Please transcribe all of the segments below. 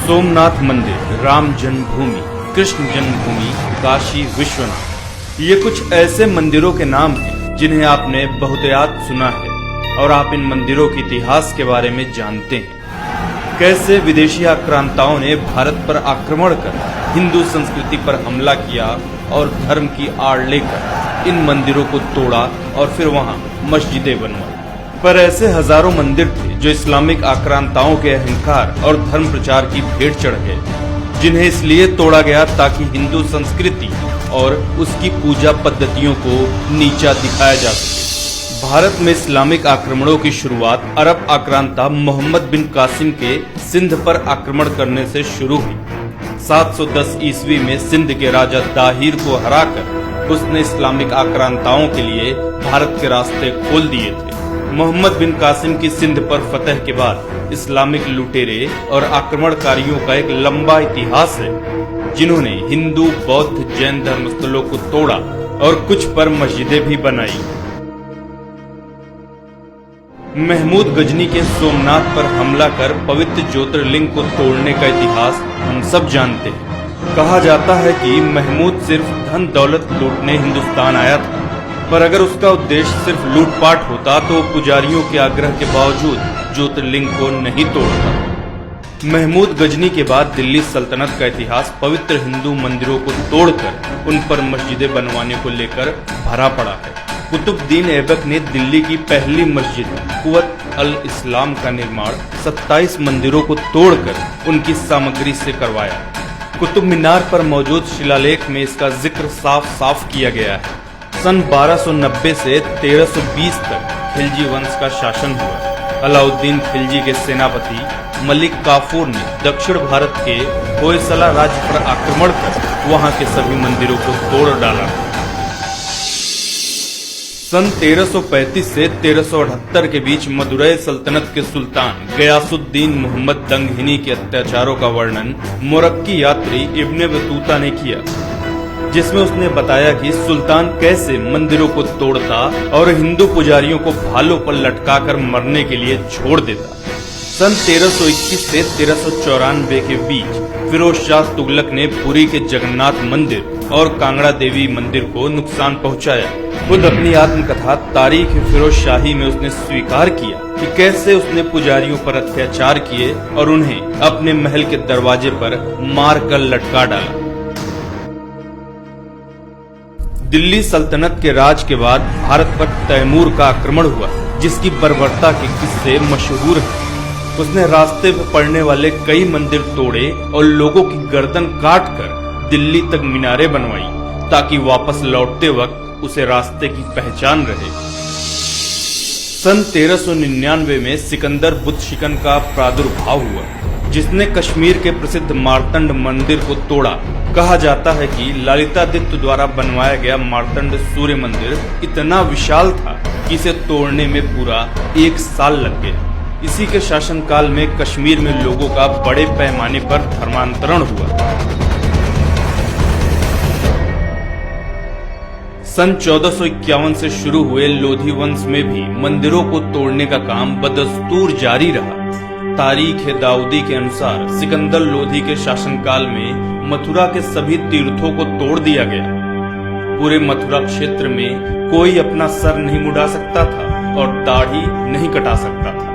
सोमनाथ मंदिर, राम जन्मभूमि, कृष्ण जन्मभूमि, काशी विश्वनाथ, ये कुछ ऐसे मंदिरों के नाम हैं जिन्हें आपने बहुतायत सुना है और आप इन मंदिरों के इतिहास के बारे में जानते हैं। कैसे विदेशी आक्रांताओं ने भारत पर आक्रमण कर हिंदू संस्कृति पर हमला किया और धर्म की आड़ लेकर इन मंदिरों को तोड़ा और फिर वहां मस्जिदें बनवाई। पर ऐसे हजारों मंदिर थे जो इस्लामिक आक्रांताओं के अहंकार और धर्म प्रचार की भेंट चढ़ गए, जिन्हें इसलिए तोड़ा गया ताकि हिंदू संस्कृति और उसकी पूजा पद्धतियों को नीचा दिखाया जा सके। भारत में इस्लामिक आक्रमणों की शुरुआत अरब आक्रांता मोहम्मद बिन कासिम के सिंध पर आक्रमण करने से शुरू हुई। 710 ईस्वी में सिंध के राजा दाहिर को हराकर उसने इस्लामिक आक्रांताओं के लिए भारत के रास्ते खोल दिए थे। मोहम्मद बिन कासिम की सिंध पर फतह के बाद इस्लामिक लुटेरे और आक्रमणकारियों का एक लंबा इतिहास है, जिन्होंने हिंदू, बौद्ध, जैन धर्मस्थलों को तोड़ा और कुछ पर मस्जिदें भी बनाई। महमूद गजनी के सोमनाथ पर हमला कर पवित्र ज्योतिर्लिंग को तोड़ने का इतिहास हम सब जानते हैं। कहा जाता है कि महमूद सिर्फ धन दौलत लूटने हिंदुस्तान आया था, पर अगर उसका उद्देश्य सिर्फ लूटपाट होता तो पुजारियों के आग्रह के बावजूद ज्योतिर्लिंग को नहीं तोड़ता। महमूद गजनी के बाद दिल्ली सल्तनत का इतिहास पवित्र हिंदू मंदिरों को तोड़कर उन पर मस्जिदें बनवाने को लेकर भरा पड़ा है। कुतुबुद्दीन ऐबक ने दिल्ली की पहली मस्जिद कुव्वत अल इस्लाम का निर्माण 27 मंदिरों को तोड़कर उनकी सामग्री से करवाया। कुतुब मीनार पर मौजूद शिलालेख में इसका जिक्र साफ साफ किया गया है। सन 1290 से 1320 तक खिलजी वंश का शासन हुआ। अलाउद्दीन खिलजी के सेनापति मलिक काफूर ने दक्षिण भारत के होयसला राज्य पर आक्रमण कर वहां के सभी मंदिरों को तोड़ डाला। सन 1335 से 1378 के बीच मदुरै सल्तनत के सुल्तान गयासुद्दीन मोहम्मद दंगहिनी के अत्याचारों का वर्णन मोरक्की यात्री इब्ने बतूता ने किया, जिसमें उसने बताया कि सुल्तान कैसे मंदिरों को तोड़ता और हिंदू पुजारियों को भालों पर लटकाकर मरने के लिए छोड़ देता। सन 1321 से 1394 के बीच फिरोज शाह तुगलक ने पुरी के जगन्नाथ मंदिर और कांगड़ा देवी मंदिर को नुकसान पहुंचाया। खुद अपनी आत्मकथा तारीख फिरोज शाही में उसने स्वीकार किया कि कैसे उसने पुजारियों पर अत्याचार किए और उन्हें अपने महल के दरवाजे पर मार कर लटका डाला। दिल्ली सल्तनत के राज के बाद भारत पर तैमूर का आक्रमण हुआ, जिसकी बर्बरता के किस्से मशहूर हैं। उसने रास्ते पर पड़ने वाले कई मंदिर तोड़े और लोगों की गर्दन काटकर दिल्ली तक मीनारें बनवाई, ताकि वापस लौटते वक्त उसे रास्ते की पहचान रहे। सन 1399 में सिकंदर बुत शिकन का प्रादुर्भाव हुआ, जिसने कश्मीर के प्रसिद्ध मार्तंड मंदिर को तोड़ा। कहा जाता है कि ललितादित्य द्वारा बनवाया गया मार्तंड सूर्य मंदिर इतना विशाल था कि इसे तोड़ने में पूरा 1 साल लग गया। इसी के शासनकाल में कश्मीर में लोगों का बड़े पैमाने पर धर्मांतरण हुआ। सन 1451 से शुरू हुए लोधी वंश में भी मंदिरों को तोड़ने का काम बदस्तूर जारी रहा। तारीख दाऊदी के अनुसार सिकंदर लोधी के शासनकाल में मथुरा के सभी तीर्थों को तोड़ दिया गया। पूरे मथुरा क्षेत्र में कोई अपना सर नहीं मुड़ा सकता था और दाढ़ी नहीं कटा सकता था।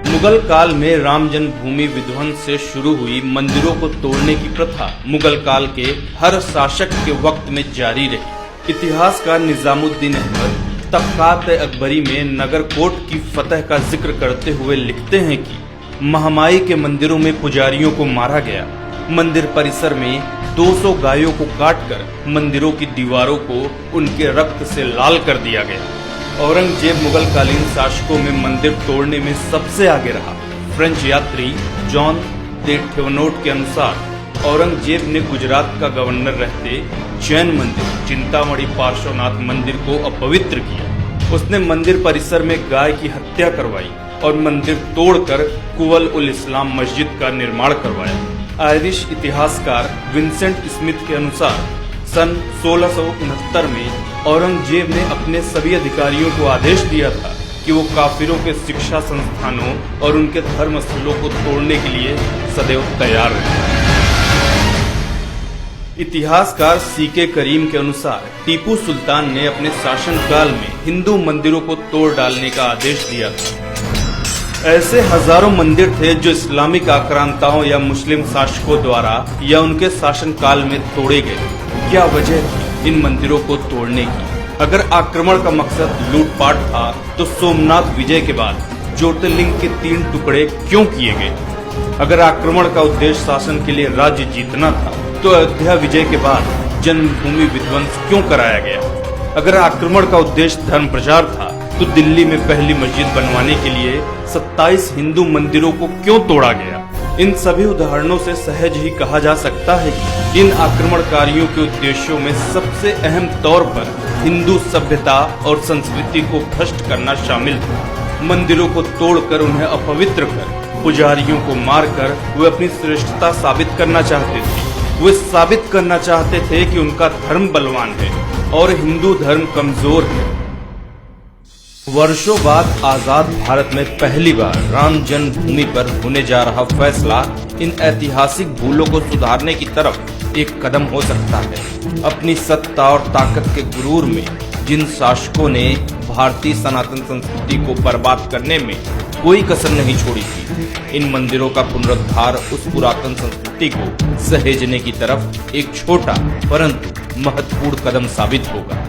मुगल काल में राम जन्मभूमि विध्वंस से शुरू हुई मंदिरों को तोड़ने की प्रथा मुगल काल के हर शासक के वक्त में जारी रही। इतिहासकार निजामुद्दीन अहमद तबकात अकबरी में नगरकोट की फतह का जिक्र करते हुए लिखते हैं कि महामाई के मंदिरों में पुजारियों को मारा गया। मंदिर परिसर में 200 गायों को काटकर मंदिरों की दीवारों को उनके रक्त से लाल कर दिया गया। औरंगजेब मुगल कालीन शासकों में मंदिर तोड़ने में सबसे आगे रहा। फ्रेंच यात्री जॉन दे ठेवनोट के अनुसार औरंगजेब ने गुजरात का गवर्नर रहते जैन मंदिर चिंतामणि पार्श्वनाथ मंदिर को अपवित्र किया। उसने मंदिर परिसर में गाय की हत्या करवाई और मंदिर तोड़कर कुव्वत उल इस्लाम मस्जिद का निर्माण करवाया। आयरिश इतिहासकार विंसेंट स्मिथ के अनुसार सन 1669 में औरंगजेब ने अपने सभी अधिकारियों को आदेश दिया था कि कि वो काफिरों के शिक्षा संस्थानों और उनके धर्मस्थलों को तोड़ने के लिए सदैव तैयार रहे। इतिहासकार सीके करीम के अनुसार टीपू सुल्तान ने अपने शासनकाल में हिंदू मंदिरों को तोड़ डालने का आदेश दिया था। ऐसे हजारों मंदिर थे जो इस्लामिक आक्रांताओं या मुस्लिम शासकों द्वारा या उनके शासनकाल में तोड़े गए। क्या वजह थी इन मंदिरों को तोड़ने की? अगर आक्रमण का मकसद लूटपाट था तो सोमनाथ विजय के बाद ज्योतिर्लिंग के 3 टुकड़े क्यों किए गए? अगर आक्रमण का उद्देश्य शासन के लिए राज्य जीतना था तो अयोध्या विजय के बाद जन्मभूमि विध्वंस क्यों कराया गया? अगर आक्रमण का उद्देश्य धर्म प्रचार था तो दिल्ली में पहली मस्जिद बनवाने के लिए 27 हिंदू मंदिरों को क्यों तोड़ा गया? इन सभी उदाहरणों से सहज ही कहा जा सकता है कि इन आक्रमणकारियों के उद्देश्यों में सबसे अहम तौर पर हिंदू सभ्यता और संस्कृति को भ्रष्ट करना शामिल था। मंदिरों को तोड़कर उन्हें अपवित्र कर, पुजारियों को मारकर वे अपनी श्रेष्ठता साबित करना चाहते थे। वे साबित करना चाहते थे कि उनका धर्म बलवान है और हिंदू धर्म कमजोर है। वर्षों बाद आजाद भारत में पहली बार राम जन्मभूमि पर होने जा रहा फैसला इन ऐतिहासिक भूलों को सुधारने की तरफ एक कदम हो सकता है। अपनी सत्ता और ताकत के गुरूर में जिन शासकों ने भारतीय सनातन संस्कृति को बर्बाद करने में कोई कसर नहीं छोड़ी थी, इन मंदिरों का पुनरुद्धार उस पुरातन संस्कृति को सहेजने की तरफ एक छोटा परंतु महत्वपूर्ण कदम साबित होगा।